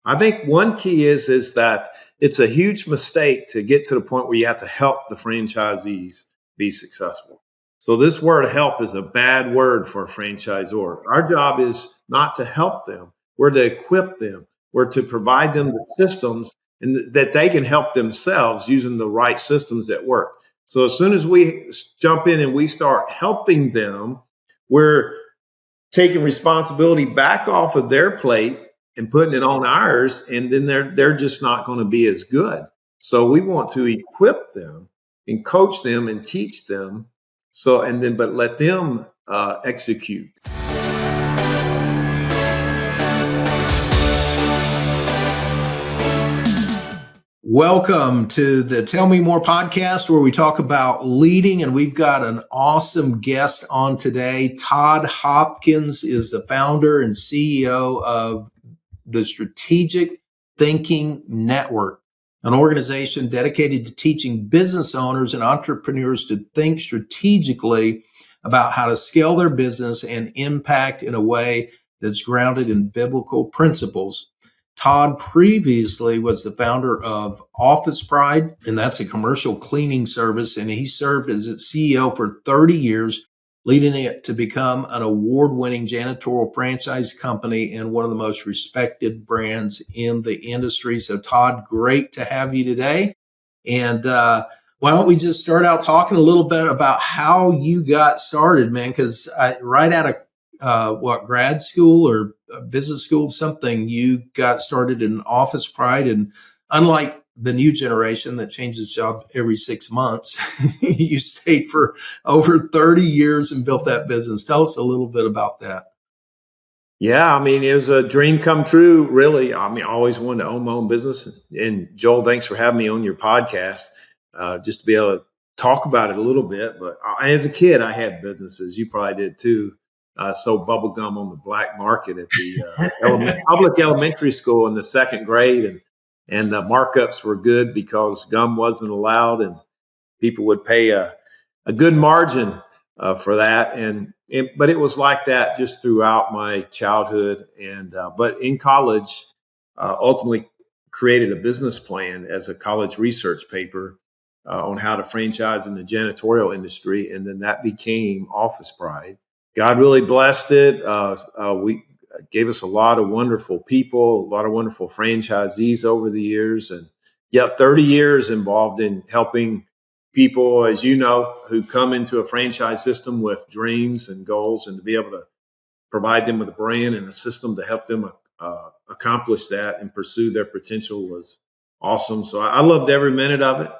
I think one key is that it's a huge mistake to get to the point where you have to help the franchisees be successful. So this word help is a bad word for a franchisor. Our job is not to help them. We're to equip them. We're to provide them the systems and that they can help themselves using the right systems that work. So as soon as we jump in and we start helping them, we're taking responsibility back off of their plate and putting it on ours, and then they're just not going to be as good. So we want to equip them and coach them and teach them. So and then but let them execute. Welcome to the Tell Me More podcast, where we talk about leading, and we've got an awesome guest on today. Todd Hopkins is the founder and CEO of the Strategic Thinking Network, an organization dedicated to teaching business owners and entrepreneurs to think strategically about how to scale their business and impact in a way that's grounded in biblical principles. Todd previously was the founder of Office Pride, and that's a commercial cleaning service, and he served as its CEO for 30 years, leading it to become an award-winning janitorial franchise company and one of the most respected brands in the industry. So, Todd, great to have you today. And why don't we just start out talking a little bit about how you got started, man? Because right out of grad school or business school, something, you got started in Office Pride, and unlike the new generation that changes job every 6 months, you stayed for over 30 years and built that business. Tell us a little bit about that. Yeah, I mean, it was a dream come true, really. I mean, I always wanted to own my own business. And Joel, thanks for having me on your podcast, just to be able to talk about it a little bit. But as a kid, I had businesses. You probably did too. Sold bubble gum on the black market at the public elementary school in the second grade, and the markups were good because gum wasn't allowed, and people would pay a good margin for that. But it was like that just throughout my childhood. But in college, ultimately created a business plan as a college research paper on how to franchise in the janitorial industry, and then that became Office Pride. God really blessed it. We gave us a lot of wonderful people, a lot of wonderful franchisees over the years, and 30 years involved in helping people, as you know, who come into a franchise system with dreams and goals, and to be able to provide them with a brand and a system to help them accomplish that and pursue their potential was awesome. So I loved every minute of it,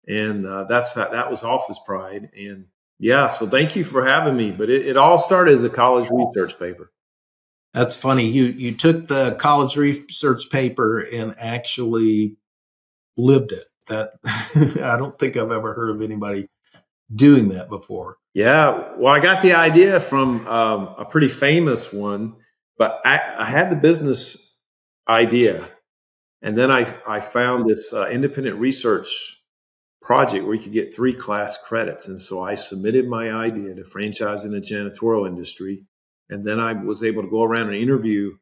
and that was Office Pride. And yeah, so thank you for having me. But it all started as a college research paper. That's funny. You took the college research paper and actually lived it. That I don't think I've ever heard of anybody doing that before. Yeah, well, I got the idea from a pretty famous one, but I had the business idea, and then I found this independent research project where you could get 3 class credits. And so I submitted my idea to franchise in the janitorial industry. And then I was able to go around and interview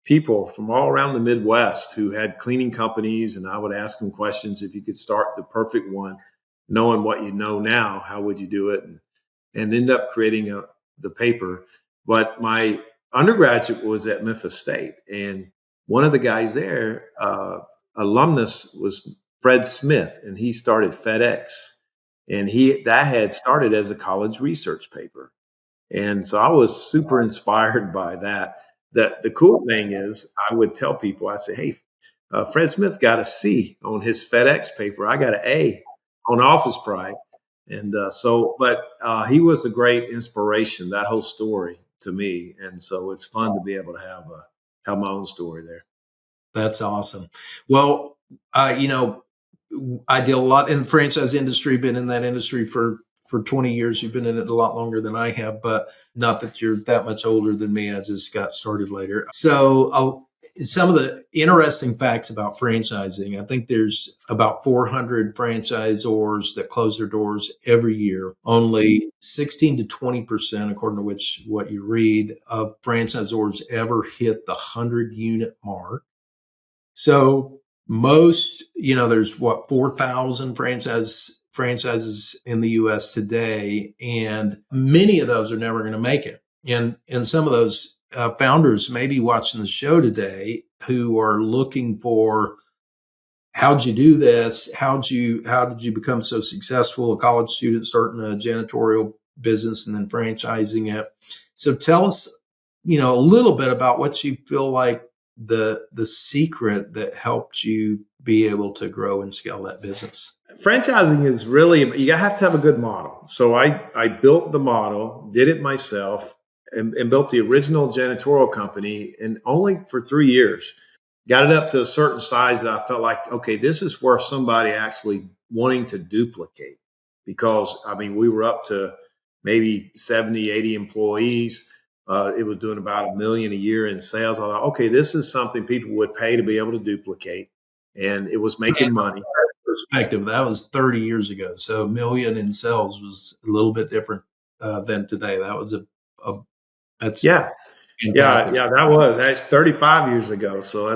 people from all around the Midwest who had cleaning companies. And I would ask them questions. If you could start the perfect one, knowing what you know now, how would you do it? And end up creating the paper. But my undergraduate was at Memphis State. And one of the guys there, alumnus, was Fred Smith, and he started FedEx, and that had started as a college research paper. And so I was super inspired by that. The cool thing is, I would tell people, I say, hey, Fred Smith got a C on his FedEx paper. I got an A on Office Pride. And he was a great inspiration, that whole story to me. And so it's fun to be able to have my own story there. That's awesome. Well, I did a lot in the franchise industry, been in that industry for 20 years. You've been in it a lot longer than I have, but not that you're that much older than me. I just got started later. So some of the interesting facts about franchising, I think there's about 400 franchisors that close their doors every year. Only 16 to 20%, according to what you read, of franchisors ever hit the 100 unit mark. So most, there's 4,000 franchises in the US today, and many of those are never going to make it. And some of those founders may be watching the show today who are looking for, how'd you do this? How did you become so successful? A college student starting a janitorial business and then franchising it. So tell us, a little bit about what you feel like the secret that helped you be able to grow and scale that business. Franchising is really, you have to have a good model. So I built the model, did it myself, and built the original janitorial company, and only for 3 years. Got it up to a certain size that I felt like, okay, this is worth somebody actually wanting to duplicate. Because, I mean, we were up to maybe 70, 80 employees. It was doing about $1 million a year in sales. I thought, okay, this is something people would pay to be able to duplicate. And it was making money. Perspective, that was 30 years ago. So a million in sales was a little bit different than today. That was a that's Yeah. fantastic. Yeah, that's 35 years ago. So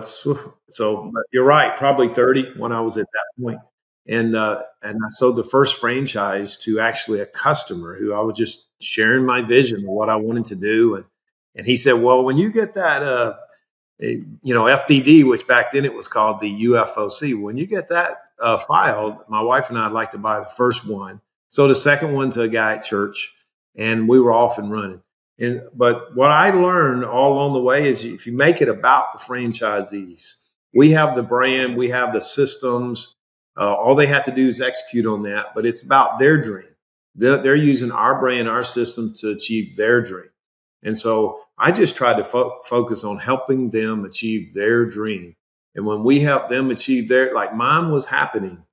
but you're right, probably 30 when I was at that point. And I sold the first franchise to actually a customer who I was just sharing my vision of what I wanted to do. And he said, well, when you get that, FDD, which back then it was called the UFOC, when you get that filed, my wife and I'd like to buy the first one. So the second one to a guy at church, and we were off and running. But what I learned all along the way is if you make it about the franchisees, we have the brand, we have the systems. All they have to do is execute on that, but it's about their dream. They're using our brand, our system to achieve their dream. And so I just tried to focus on helping them achieve their dream. And when we help them achieve like mine was happening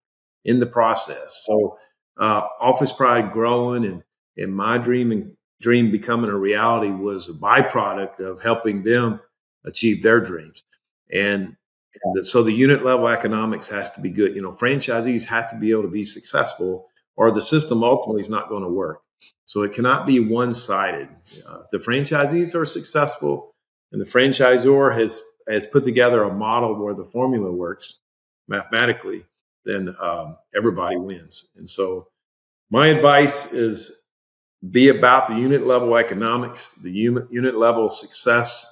in the process. So Office Pride growing and my dream becoming a reality was a byproduct of helping them achieve their dreams. So the unit level economics has to be good. Franchisees have to be able to be successful, or the system ultimately is not going to work. So it cannot be one-sided. The franchisees are successful, and the franchisor has put together a model where the formula works mathematically. Then everybody wins. And so my advice is be about the unit level economics, the unit level success.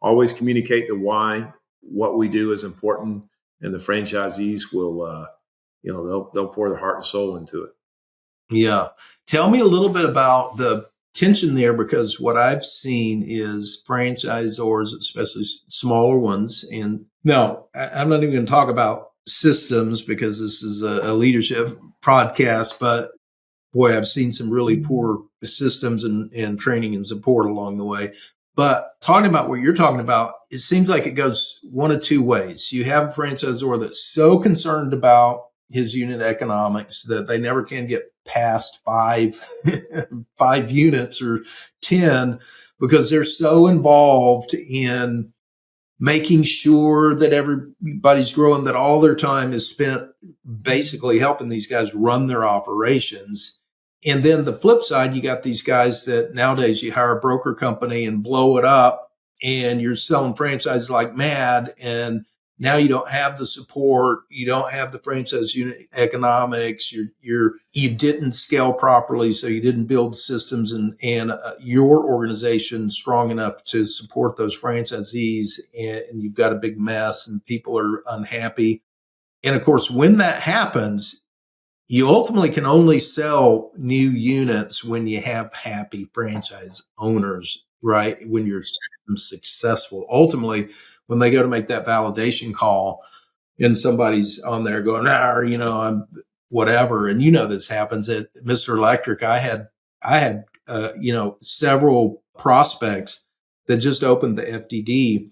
Always communicate the why. What we do is important, and the franchisees will, they'll pour their heart and soul into it. Yeah. Tell me a little bit about the tension there, because what I've seen is franchisors, especially smaller ones. And no, I'm not even going to talk about systems because this is a leadership podcast, but boy, I've seen some really poor systems and training and support along the way. But talking about what you're talking about, it seems like it goes one of two ways. You have a franchisor that's so concerned about his unit economics that they never can get past five, 5 units or 10 because they're so involved in making sure that everybody's growing, that all their time is spent basically helping these guys run their operations. And then the flip side, you got these guys that nowadays you hire a broker company and blow it up and you're selling franchises like mad. And now you don't have the support. You don't have the franchise unit economics. You didn't scale properly. So you didn't build systems and your organization strong enough to support those franchisees. And you've got a big mess and people are unhappy. And of course, when that happens, you ultimately can only sell new units when you have happy franchise owners, right? When your system's successful. Ultimately, when they go to make that validation call and somebody's on there going, I'm whatever. And this happens at Mr. Electric. I had several prospects that just opened the FDD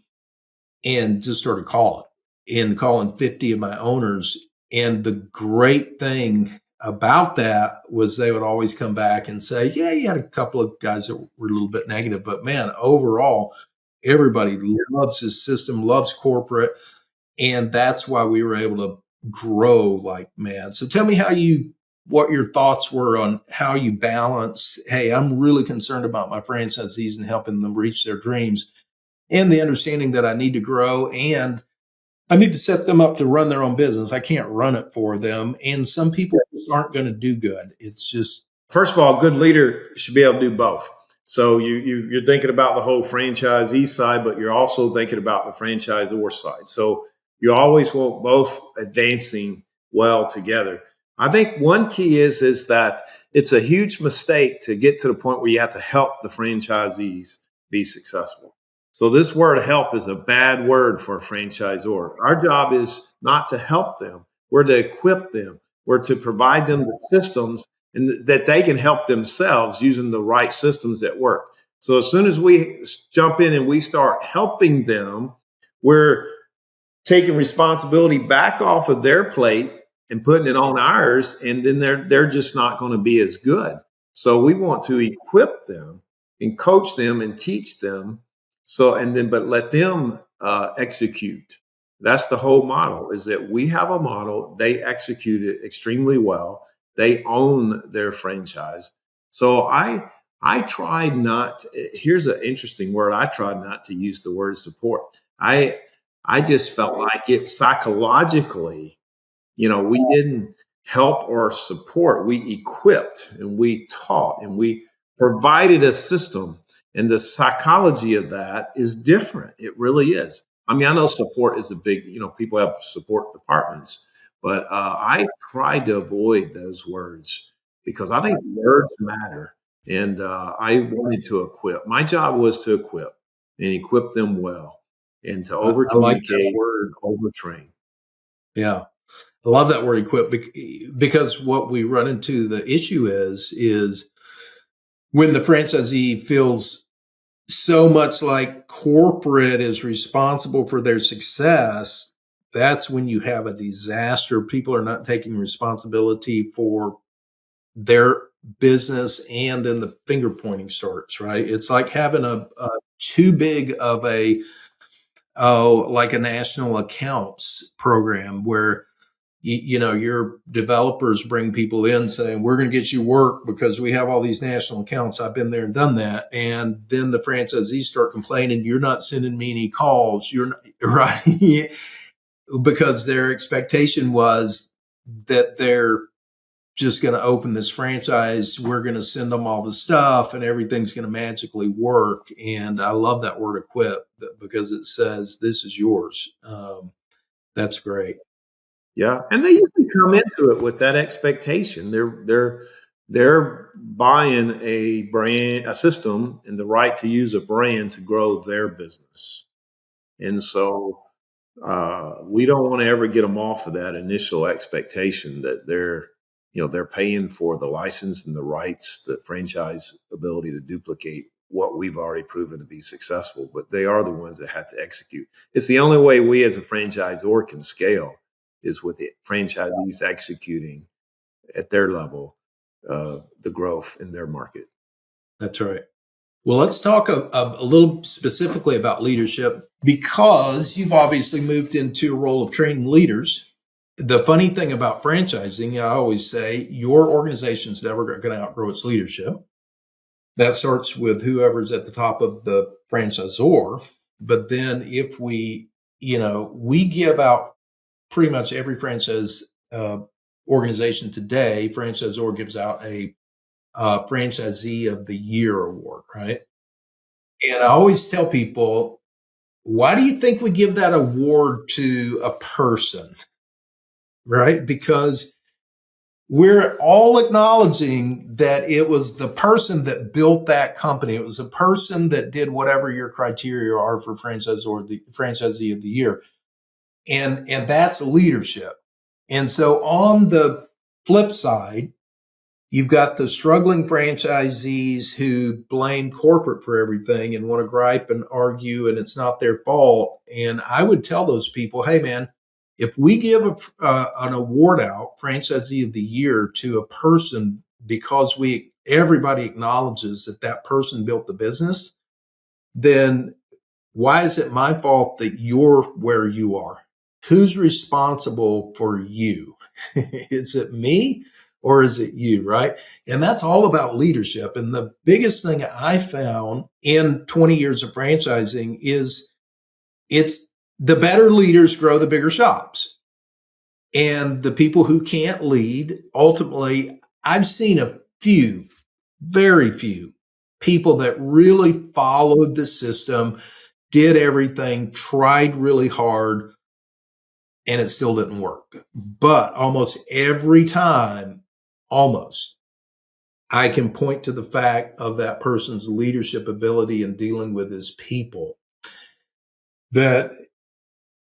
and just started calling 50 of my owners. And the great thing about that was they would always come back and say, yeah, you had a couple of guys that were a little bit negative, but man, overall, everybody loves his system, loves corporate. And that's why we were able to grow like mad. So tell me what your thoughts were on how you balance, hey, I'm really concerned about my franchisees and helping them reach their dreams, and the understanding that I need to grow and I need to set them up to run their own business. I can't run it for them. And some people just aren't going to do good. It's just, First of all, a good leader should be able to do both. So you're thinking about the whole franchisee side, but you're also thinking about the franchisor side. So you always want both advancing well together. I think one key is that it's a huge mistake to get to the point where you have to help the franchisees be successful. So this word help is a bad word for a franchisor. Our job is not to help them. We're to equip them. We're to provide them the systems and that they can help themselves using the right systems that work. So as soon as we jump in and we start helping them, we're taking responsibility back off of their plate and putting it on ours, and then they're just not going to be as good. So we want to equip them and coach them and teach them. So and then but let them execute. That's the whole model. Is that we have a model, they execute it extremely well. They own their franchise. So I tried not. Here's an interesting word. I tried not to use the word support. I just felt like it psychologically, we didn't help or support. We equipped and we taught and we provided a system. And the psychology of that is different. It really is. I mean, I know support is a big, people have support departments, but I tried to avoid those words because I think words matter. And I wanted to equip. My job was to equip and equip them well and to over I like that communicate, word. over train. Yeah. I love that word equip because what we run into the issue is when the franchisee feels so much like corporate is responsible for their success, that's when you have a disaster. People are not taking responsibility for their business, and then the finger pointing starts, right? It's like having a too big of like a national accounts program where your developers bring people in saying, we're going to get you work because we have all these national accounts. I've been there and done that. And then the franchisees start complaining, you're not sending me any calls. You're not, right. Because their expectation was that they're just going to open this franchise. We're going to send them all the stuff and everything's going to magically work. And I love that word equip because it says, this is yours. That's great. Yeah, and they usually come into it with that expectation. They're buying a brand, a system, and the right to use a brand to grow their business. And so we don't want to ever get them off of that initial expectation that they're paying for the license and the rights, the franchise ability to duplicate what we've already proven to be successful. But they are the ones that have to execute. It's the only way we as a franchisor can scale is with the franchisees executing at their level the growth in their market. That's right. Well, let's talk a little specifically about leadership because you've obviously moved into a role of training leaders. The funny thing about franchising, I always say, your organization's never going to outgrow its leadership. That starts with whoever's at the top of the franchisor. But then if we give out pretty much every franchise organization today, franchisor gives out a franchisee of the year award, right? And I always tell people, why do you think we give that award to a person? Right? Because we're all acknowledging that it was the person that built that company. It was the person that did whatever your criteria are for franchise or the franchisee of the year. And that's leadership. And so on the flip side, you've got the struggling franchisees who blame corporate for everything and want to gripe and argue, and it's not their fault. And I would tell those people, hey, man, if we give an award out, franchisee of the year, to a person because everybody acknowledges that person built the business, then why is it my fault that you're where you are? Who's responsible for you? Is it me or is it you, right? And that's all about leadership. And the biggest thing I found in 20 years of franchising is it's The better leaders grow the bigger shops. And the people who can't lead, ultimately, I've seen a few, very few people that really followed the system, did everything, tried really hard, and it still didn't work. But almost every time, almost, I can point to the fact of that person's leadership ability in dealing with his people, that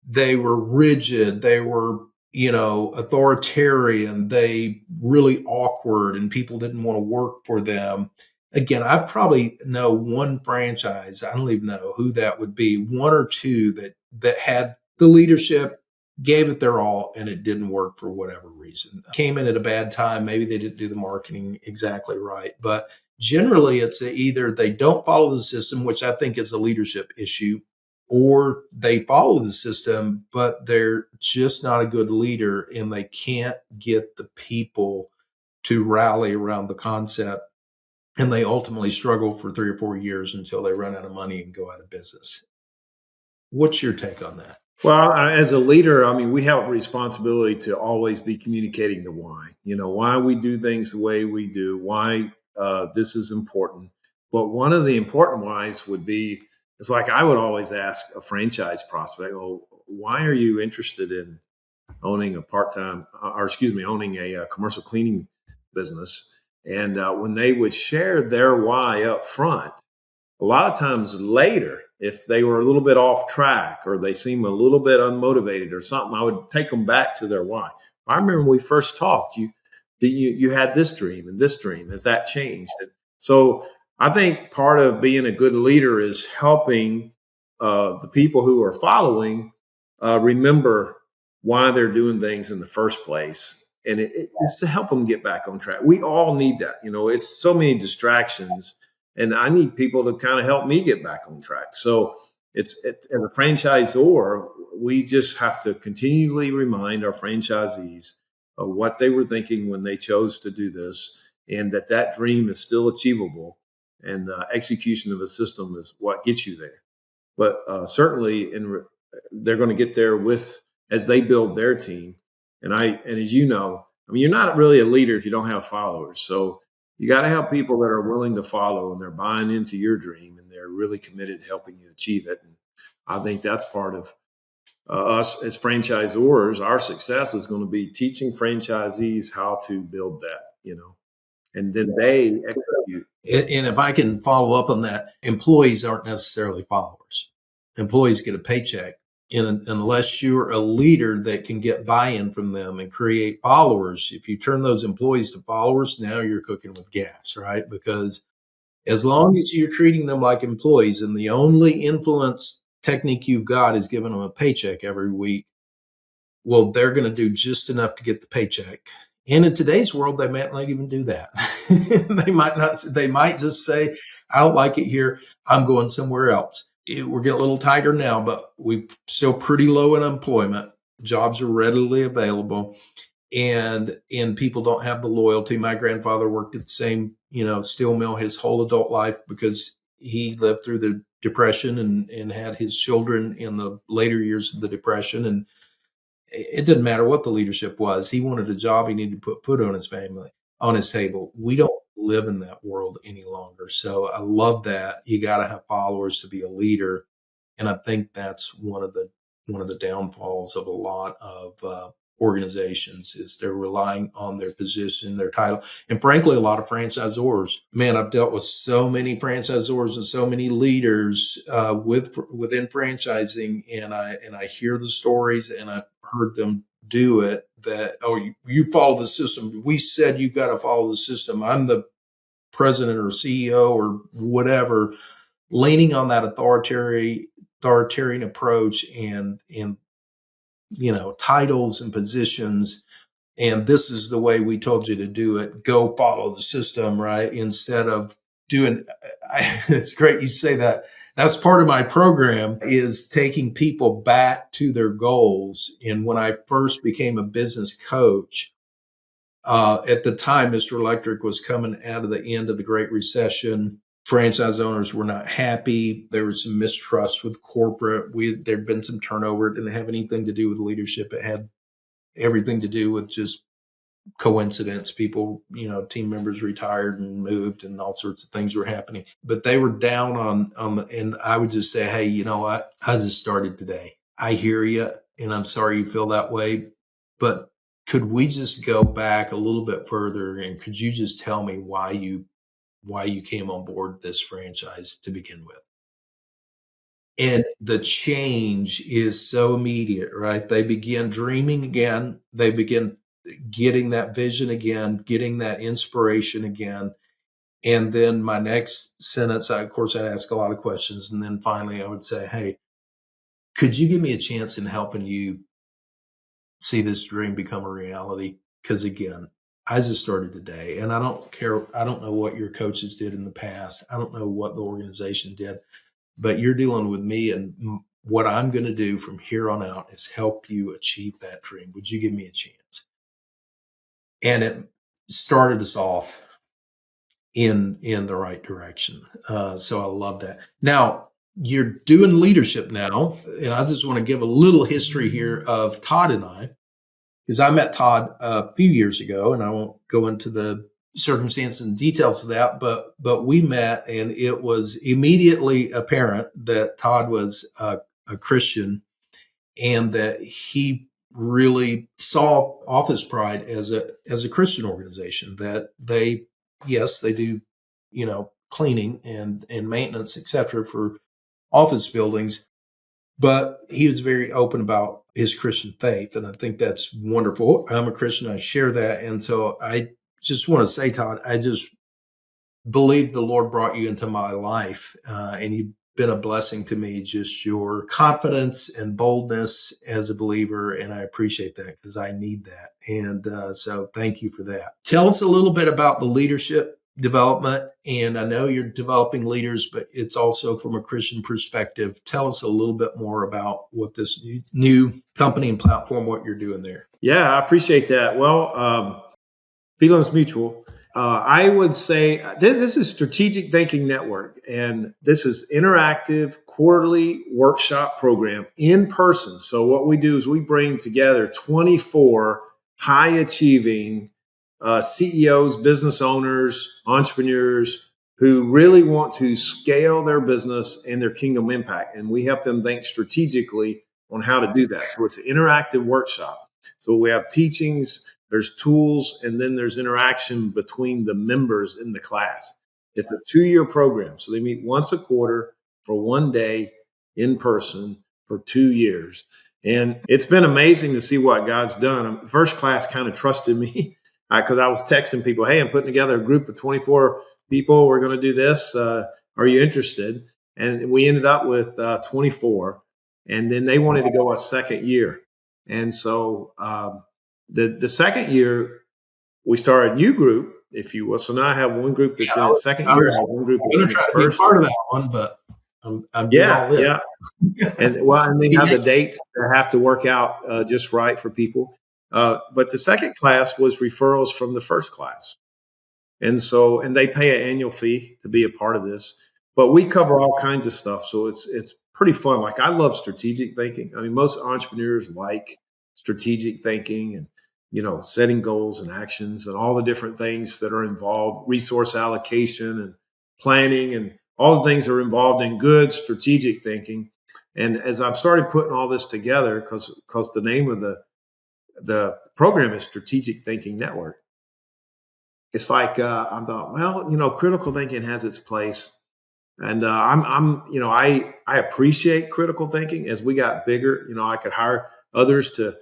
they were rigid, they were, authoritarian, they really awkward, and people didn't want to work for them. Again, I probably know one franchise, I don't even know who that would be, one or two that had the leadership, gave it their all, and it didn't work for whatever reason. Came in at a bad time, maybe they didn't do the marketing exactly right, but generally it's either they don't follow the system, which I think is a leadership issue, or they follow the system, but they're just not a good leader and they can't get the people to rally around the concept. And they ultimately struggle for 3 or 4 years until they run out of money and go out of business. What's your take on that? Well, as a leader, I mean, we have a responsibility to always be communicating the why. Why we do things the way we do, why this is important. But one of the important whys would be, it's like I would always ask a franchise prospect, "Oh, why are you interested in owning a part-time, or excuse me, owning a commercial cleaning business?" And when they would share their why up front, a lot of times later, if they were a little bit off track or they seem a little bit unmotivated or something, I would take them back to their why. I remember when we first talked, you had this dream and this dream. Has that changed? And so I think part of being a good leader is helping the people who are following remember why they're doing things in the first place. And it's to help them get back on track. We all need that. It's so many distractions, and I need people to kind of help me get back on track. So as a franchisor, we just have to continually remind our franchisees of what they were thinking when they chose to do this, and that dream is still achievable, and execution of a system is what gets you there. But certainly, they're going to get there as they build their team. And as you know, I mean, you're not really a leader if you don't have followers. So you got to have people that are willing to follow and they're buying into your dream and they're really committed to helping you achieve it. And I think that's part of us as franchisors. Our success is going to be teaching franchisees how to build that, and then they execute. And if I can follow up on that, employees aren't necessarily followers. Employees get a paycheck. And unless you're a leader that can get buy-in from them and create followers, if you turn those employees to followers, now you're cooking with gas, right? Because as long as you're treating them like employees and the only influence technique you've got is giving them a paycheck every week, well, they're going to do just enough to get the paycheck. And in today's world, they might not even do that. They might not, they might just say, I don't like it here. I'm going somewhere else. We're getting a little tighter now, but we're still pretty low in employment. Jobs are readily available, and people don't have the loyalty. My grandfather worked at the same, steel mill his whole adult life because he lived through the Depression and had his children in the later years of the Depression. And it didn't matter what the leadership was. He wanted a job. He needed to put food on his family, on his table. We don't live in that world any longer. So I love that. You got to have followers to be a leader. And I think that's one of the downfalls of a lot of organizations is they're relying on their position, their title, and frankly, a lot of franchisors. Man, I've dealt with so many franchisors and so many leaders within franchising, and I hear the stories, and I've heard them do it. That you follow the system. We said you got to follow the system. I'm the president or CEO or whatever, leaning on that authoritarian approach and titles and positions, and this is the way we told you to do it, go follow the system, right? Instead of doing it's great you say that. That's part of my program, is taking people back to their goals. And when I first became a business coach, at the time, Mr. Electric was coming out of the end of the Great Recession. franchise owners were not happy. There was some mistrust with corporate. There'd been some turnover. It didn't have anything to do with leadership. It had everything to do with just coincidence. People, team members retired and moved, and all sorts of things were happening. But they were down on the, and I would just say, hey, you know what? I just started today. I hear you, and I'm sorry you feel that way, but could we just go back a little bit further, and could you just tell me why you came on board this franchise to begin with? And the change is so immediate, right? They begin dreaming again. They begin getting that vision again, getting that inspiration again. And then my next sentence, of course, I'd ask a lot of questions. And then finally, I would say, hey, could you give me a chance in helping you see this dream become a reality? Because again, I just started today, and I don't care. I don't know what your coaches did in the past. I don't know what the organization did, but you're dealing with me, and what I'm going to do from here on out is help you achieve that dream. Would you give me a chance? And it started us off in the right direction. So I love that. Now you're doing leadership now, and I just want to give a little history here of Todd and I, because I met Todd a few years ago, and I won't go into the circumstances and details of that, but we met, and it was immediately apparent that Todd was a Christian, and that he really saw Office Pride as a Christian organization. That yes, they do, cleaning and maintenance, etc., for office buildings, but he was very open about his Christian faith. And I think that's wonderful. I'm a Christian. I share that. And so I just want to say, Todd, I just believe the Lord brought you into my life, and you've been a blessing to me, just your confidence and boldness as a believer. And I appreciate that, because I need that. And so thank you for that. Tell us a little bit about the leadership development. And I know you're developing leaders, but it's also from a Christian perspective. Tell us a little bit more about what this new company and platform, what you're doing there. Yeah, I appreciate that. Well, feelings mutual. I would say this is Strategic Thinking Network, and this is interactive quarterly workshop program in person. So what we do is we bring together 24 high achieving CEOs, business owners, entrepreneurs who really want to scale their business and their kingdom impact. And we help them think strategically on how to do that. So it's an interactive workshop. So we have teachings, there's tools, and then there's interaction between the members in the class. It's a 2-year program. So they meet once a quarter for 1 day in person for 2 years. And it's been amazing to see what God's done. The first class kind of trusted me because I was texting people, hey, I'm putting together a group of 24 people. We're going to do this. Are you interested? And we ended up with 24. And then they wanted to go a second year. And so the second year, we started a new group, if you will. So now I have one group that's in its second year. I have one group that's in its try to first. be part of that one, but I'm getting all in. Yeah. And they have the dates that have to work out just right for people. But the second class was referrals from the first class. And they pay an annual fee to be a part of this, but we cover all kinds of stuff. So it's pretty fun. Like, I love strategic thinking. I mean, most entrepreneurs like strategic thinking and, setting goals and actions and all the different things that are involved, resource allocation and planning and all the things that are involved in good strategic thinking. And as I've started putting all this together, because the name of the program is Strategic Thinking Network, it's like I thought, well, critical thinking has its place, and I appreciate critical thinking. As we got bigger, I could hire others to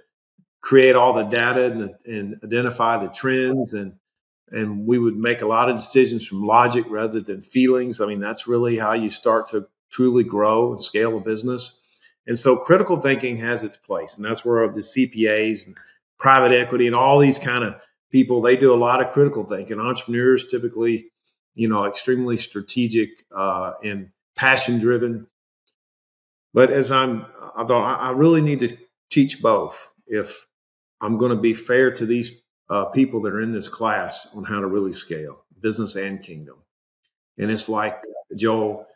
create all the data and identify the trends, and we would make a lot of decisions from logic rather than feelings. I mean, that's really how you start to truly grow and scale a business. And so critical thinking has its place, and that's where the CPAs and private equity and all these kind of people, they do a lot of critical thinking. Entrepreneurs typically, extremely strategic and passion driven. But I thought I really need to teach both if I'm going to be fair to these people that are in this class on how to really scale business and kingdom. And it's like Joel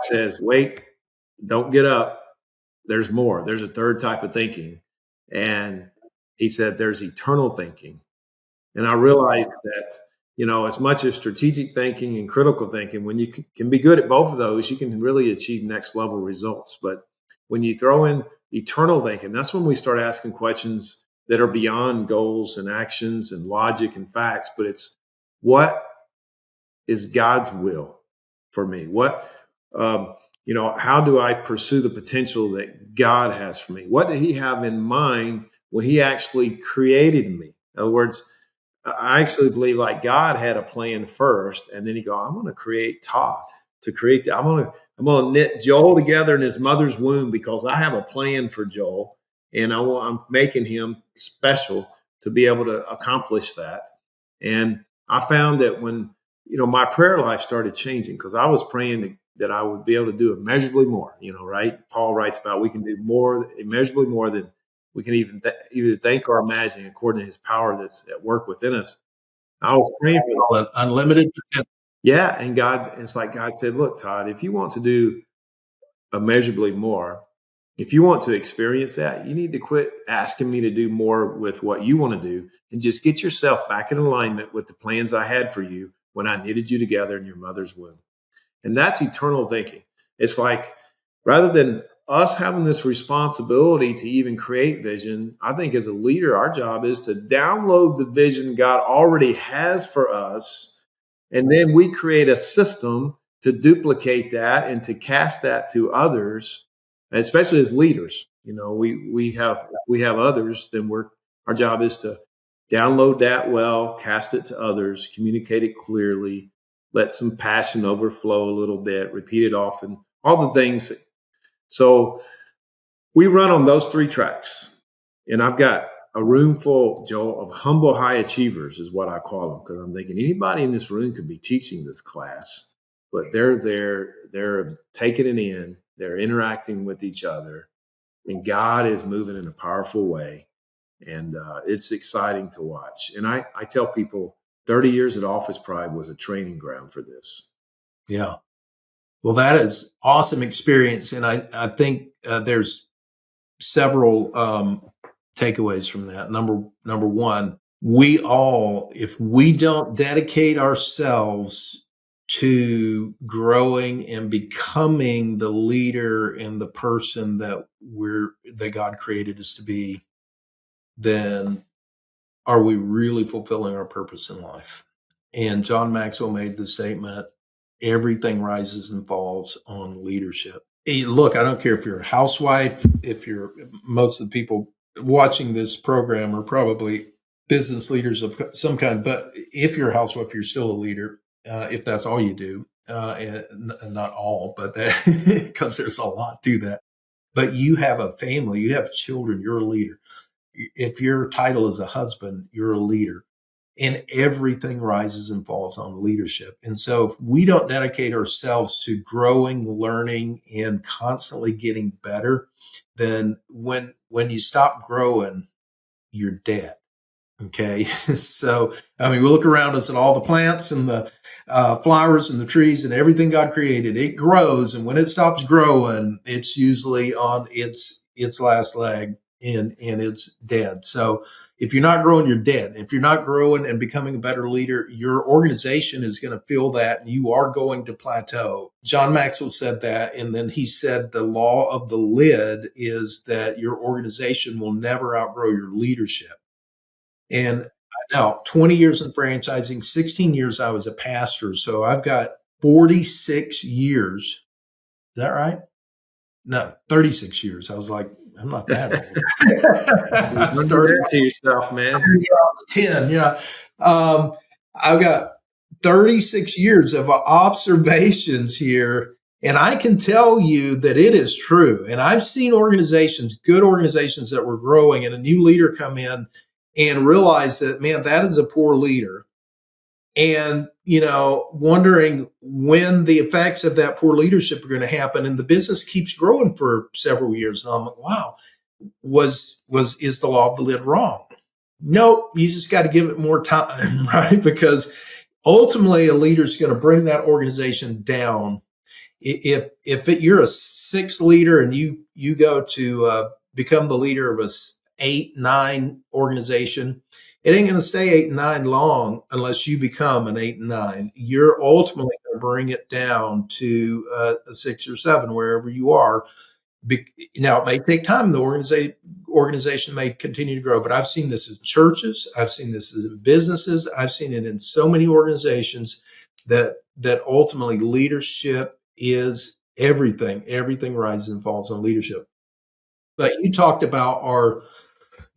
says, wait, don't get up. There's more. There's a third type of thinking. And he said, there's eternal thinking. And I realized that, as much as strategic thinking and critical thinking, when you can be good at both of those, you can really achieve next level results. But when you throw in eternal thinking, that's when we start asking questions that are beyond goals and actions and logic and facts. But it's, what is God's will for me? How do I pursue the potential that God has for me? What did He have in mind when He actually created me? In other words, I actually believe like God had a plan first, and then He go, I'm going to create Todd to create. I'm going to knit Joel together in his mother's womb because I have a plan for Joel, and I'm making him special to be able to accomplish that. And I found that when my prayer life started changing, because I was praying that I would be able to do immeasurably more. Right? Paul writes about we can do more, immeasurably more than we can either think or imagine, according to His power that's at work within us. I was praying for that. Unlimited. Yeah, and it's like God said, look, Todd, if you want to do immeasurably more, if you want to experience that, you need to quit asking me to do more with what you want to do and just get yourself back in alignment with the plans I had for you when I knitted you together in your mother's womb. And that's eternal thinking. It's like, rather than us having this responsibility to even create vision, I think as a leader, our job is to download the vision God already has for us. And then we create a system to duplicate that and to cast that to others, especially as leaders. We have others, then our job is to download that well, cast it to others, communicate it clearly, let some passion overflow a little bit, repeat it often, all the things. So we run on those three tracks. And I've got a room full, Joel, of humble high achievers is what I call them, because I'm thinking anybody in this room could be teaching this class, but they're there, they're taking it in, they're interacting with each other, and God is moving in a powerful way. And it's exciting to watch. And I tell people 30 years at Office Pride was a training ground for this. Yeah. Well, that is awesome experience. And I think there's several takeaways from that. Number one, if we don't dedicate ourselves to growing and becoming the leader and the person that God created us to be, then are we really fulfilling our purpose in life? And John Maxwell made the statement, everything rises and falls on leadership. Hey, look, I don't care if you're a housewife, most of the people watching this program are probably business leaders of some kind, but if you're a housewife, you're still a leader, if that's all you do, and not all, but because there's a lot to that. But you have a family, you have children, you're a leader. If your title is a husband, you're a leader. And everything rises and falls on leadership. And so if we don't dedicate ourselves to growing, learning, and constantly getting better, then when you stop growing, you're dead. Okay. So, we look around us at all the plants and the flowers and the trees and everything God created. It grows. And when it stops growing, it's usually on its last leg and it's dead. So if you're not growing, you're dead. If you're not growing and becoming a better leader, your organization is going to feel that and you are going to plateau. John Maxwell said that. And then he said the law of the lid is that your organization will never outgrow your leadership. And now 20 years in franchising, 16 years I was a pastor. So I've got 46 years. Is that right? No, 36 years. I was like, I'm not that old. I started to yourself, man. I was 10. Yeah. I've got 36 years of observations here. And I can tell you that it is true. And I've seen good organizations that were growing, and a new leader come in and realize that, man, that is a poor leader. And, wondering when the effects of that poor leadership are going to happen. And the business keeps growing for several years. And I'm like, wow, is the law of the lid wrong? Nope. You just got to give it more time, right? Because ultimately a leader is going to bring that organization down. You're a 6 leader and you go to become the leader of a 8, 9 organization, it ain't going to stay 8 and 9 long unless you become an 8 and 9. You're ultimately going to bring it down to a 6 or 7 wherever you are. Now, it may take time. The organization may continue to grow, but I've seen this in churches. I've seen this in businesses. I've seen it in so many organizations that ultimately leadership is everything. Everything rises and falls on leadership. But you talked about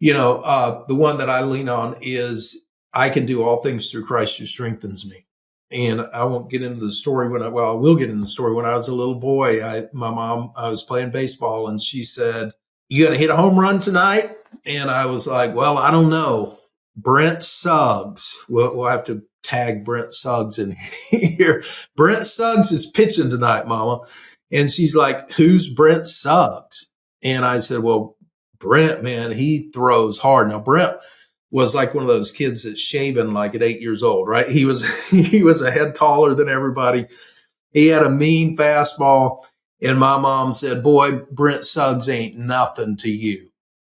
the one that I lean on is I can do all things through Christ who strengthens me. And I won't get into the story I will get into the story. When I was a little boy, I was playing baseball and she said, "You going to hit a home run tonight?" And I was like, "Well, I don't know. Brent Suggs." We'll have to tag Brent Suggs in here. "Brent Suggs is pitching tonight, Mama." And she's like, "Who's Brent Suggs?" And I said, "Well, Brent, man, he throws hard." Now, Brent was like one of those kids that's shaving like at 8 years old, right? He was he was a head taller than everybody. He had a mean fastball, and my mom said, "Boy, Brent Suggs ain't nothing to you."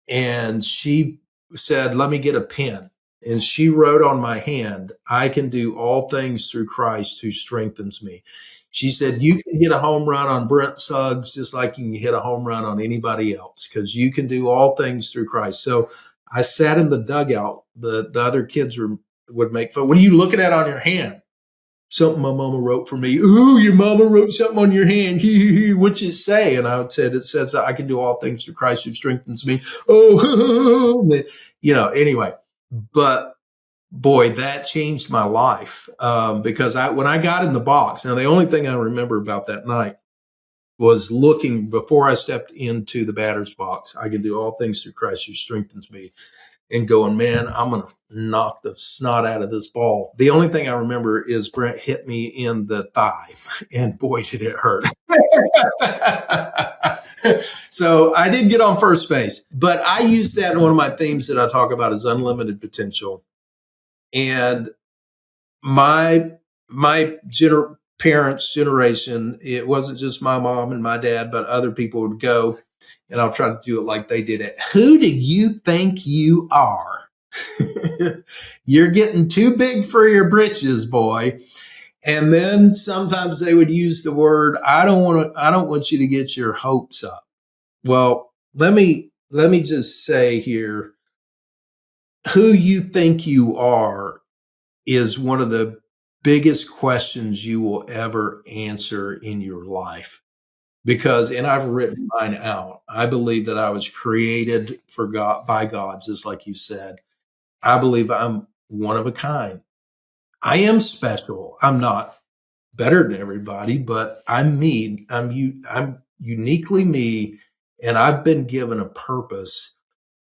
And she said, "Let me get a pen." And she wrote on my hand, "I can do all things through Christ who strengthens me." She said, "You can hit a home run on Brent Suggs just like you can hit a home run on anybody else because you can do all things through Christ." So I sat in the dugout. The other kids would make fun. "What are you looking at on your hand?" "Something my mama wrote for me." "Ooh, your mama wrote something on your hand. What's it say?" And I said, "It says I can do all things through Christ who strengthens me." "Oh," anyway. But boy, that changed my life because when I got in the box, now the only thing I remember about that night was looking before I stepped into the batter's box. I can do all things through Christ who strengthens me, and going, "Man, I'm going to knock the snot out of this ball." The only thing I remember is Brent hit me in the thigh, and boy, did it hurt. So I did get on first base, but I use that in one of my themes that I talk about is unlimited potential. And my parents' generation, it wasn't just my mom and my dad, but other people would go, and I'll try to do it like they did it. "Who do you think you are? You're getting too big for your britches, boy." And then sometimes they would use the word, I don't want you to get your hopes up." Well, let me just say here, who you think you are is one of the biggest questions you will ever answer in your life. Because, and I've written mine out, I believe that I was created for God, by God, just like you said. I believe I'm one of a kind. I am special. I'm not better than everybody, but I'm me. I'm uniquely me, and I've been given a purpose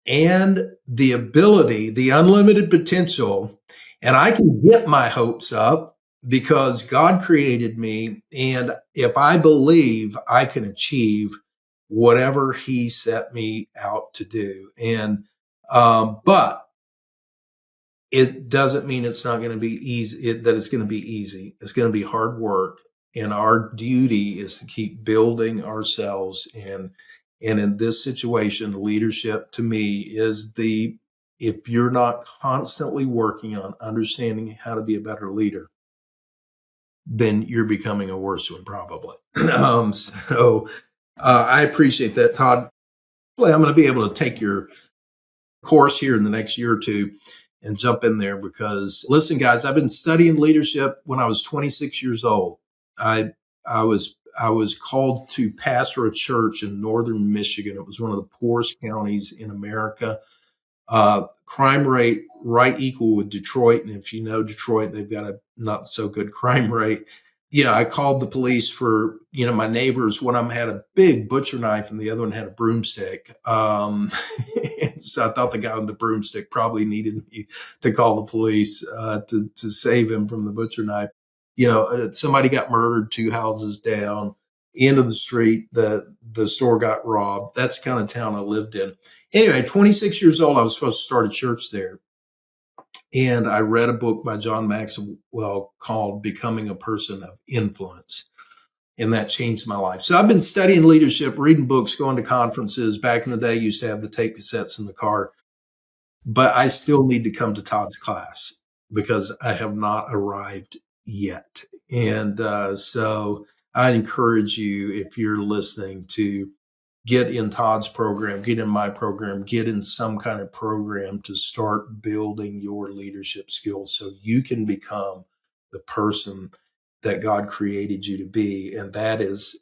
and the ability, the unlimited potential, and I can get my hopes up because God created me. And if I believe, I can achieve whatever He set me out to do. But it doesn't mean it's not going to be easy, that it's going to be easy. It's going to be hard work. And our duty is to keep building ourselves. And in this situation, leadership to me is if you're not constantly working on understanding how to be a better leader, then you're becoming a worse one, probably. I appreciate that, Todd. Hopefully I'm going to be able to take your course here in the next year or two and jump in there because listen, guys, I've been studying leadership when I was 26 years old. I was called to pastor a church in northern Michigan. It was one of the poorest counties in America. Crime rate right equal with Detroit. And if you know Detroit, they've got a not so good crime rate. I called the police for, my neighbors. One of them had a big butcher knife and the other one had a broomstick. So I thought the guy with the broomstick probably needed me to call the police to save him from the butcher knife. Somebody got murdered 2 houses down, end of the street. The store got robbed. That's the kind of town I lived in. Anyway, 26 years old, I was supposed to start a church there. And I read a book by John Maxwell called Becoming a Person of Influence. And that changed my life. So I've been studying leadership, reading books, going to conferences. Back in the day, used to have the tape cassettes in the car. But I still need to come to Todd's class because I have not arrived yet. And so I encourage you, if you're listening, to get in Todd's program, get in my program, get in some kind of program to start building your leadership skills so you can become the person that God created you to be. And that is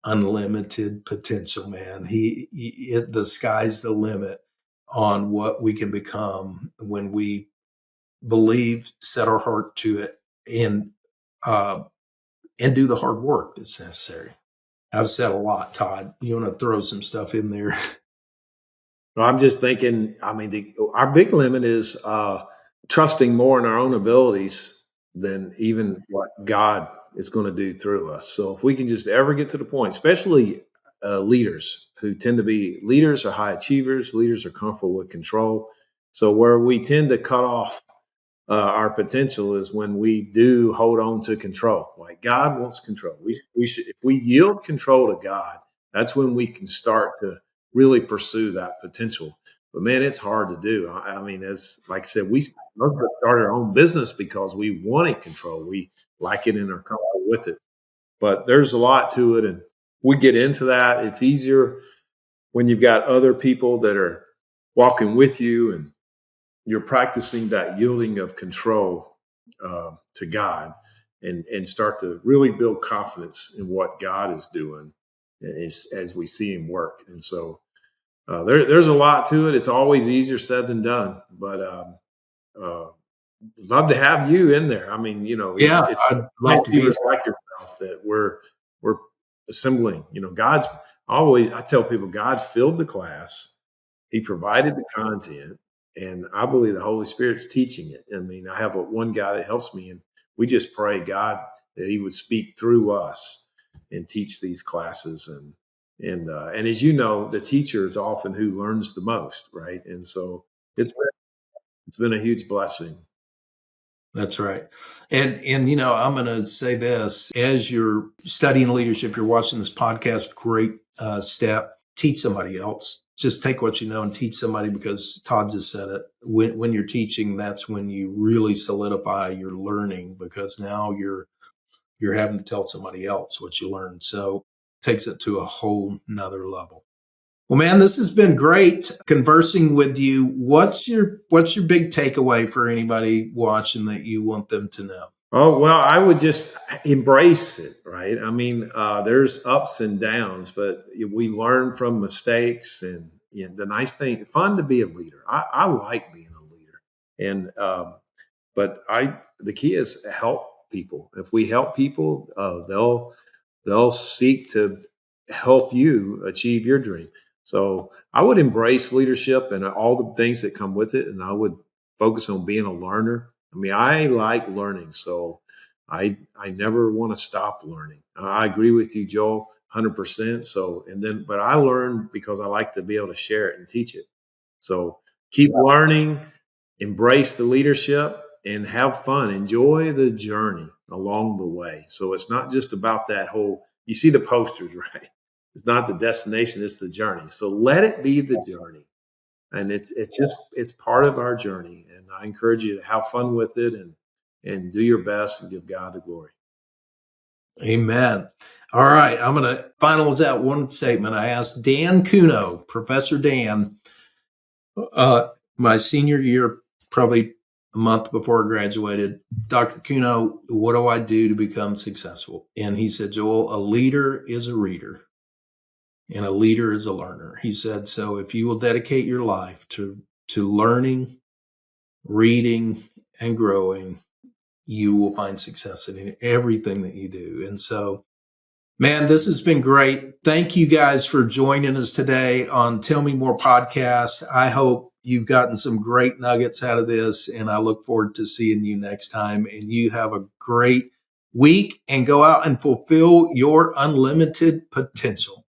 unlimited potential, man. The sky's the limit on what we can become when we believe, set our heart to it, and uh, do the hard work that's necessary. I've said a lot, Todd. You want to throw some stuff in there? So I'm just thinking, I mean, our big limit is trusting more in our own abilities than even what God is going to do through us. So if we can just ever get to the point, especially leaders who tend to be leaders are high achievers, leaders are comfortable with control. So where we tend to cut off our potential is when we do hold on to control. Like God wants control. We should, if we yield control to God, that's when we can start to really pursue that potential. But man, it's hard to do. I mean, as like I said, most of us started our own business because we wanted control. We like it and are comfortable with it. But there's a lot to it, and we get into that. It's easier when you've got other people that are walking with you and you're practicing that yielding of control to God, and start to really build confidence in what God is doing as we see Him work. And so there's a lot to it. It's always easier said than done, but uh, love to have you in there. I mean, Yeah, it's I'd love to be. believers like yourself that we're assembling. God's always. I tell people, God filled the class. He provided the content, and I believe the Holy Spirit's teaching it. I mean, I have one guy that helps me, and we just pray God that He would speak through us and teach these classes. And as you know, the teacher is often who learns the most, right? And so it's been a huge blessing. That's right. And I'm going to say this, as you're studying leadership, you're watching this podcast, great step. Teach somebody else. Just take what you know and teach somebody, because Todd just said it. When you're teaching, that's when you really solidify your learning, because now you're having to tell somebody else what you learned. So it takes it to a whole nother level. Well, man, this has been great conversing with you. What's your big takeaway for anybody watching that you want them to know? Oh, well, I would just embrace it, right? I mean, there's ups and downs, but we learn from mistakes. And the nice thing, fun to be a leader. I like being a leader. And but the key is help people. If we help people, they'll seek to help you achieve your dream. So I would embrace leadership and all the things that come with it, and I would focus on being a learner. I mean, I like learning, so I never want to stop learning. I agree with you, Joel, 100%. So but I learn because I like to be able to share it and teach it. So keep learning, embrace the leadership, and have fun. Enjoy the journey along the way. So it's not just about that whole, you see the posters, right? It's not the destination, it's the journey. So let it be the journey. And it's part of our journey. And I encourage you to have fun with it, and do your best and give God the glory. Amen. All right. I'm going to finalize out one statement. I asked Dan Kuno, Professor Dan, my senior year, probably a month before I graduated, Dr. Kuno, what do I do to become successful? And he said, Joel, a leader is a reader and a leader is a learner. He said, so if you will dedicate your life to learning, reading, and growing, you will find success in everything that you do. And so, man, this has been great. Thank you guys for joining us today on Tell Me More podcast. I hope you've gotten some great nuggets out of this, and I look forward to seeing you next time. And you have a great week, and go out and fulfill your unlimited potential.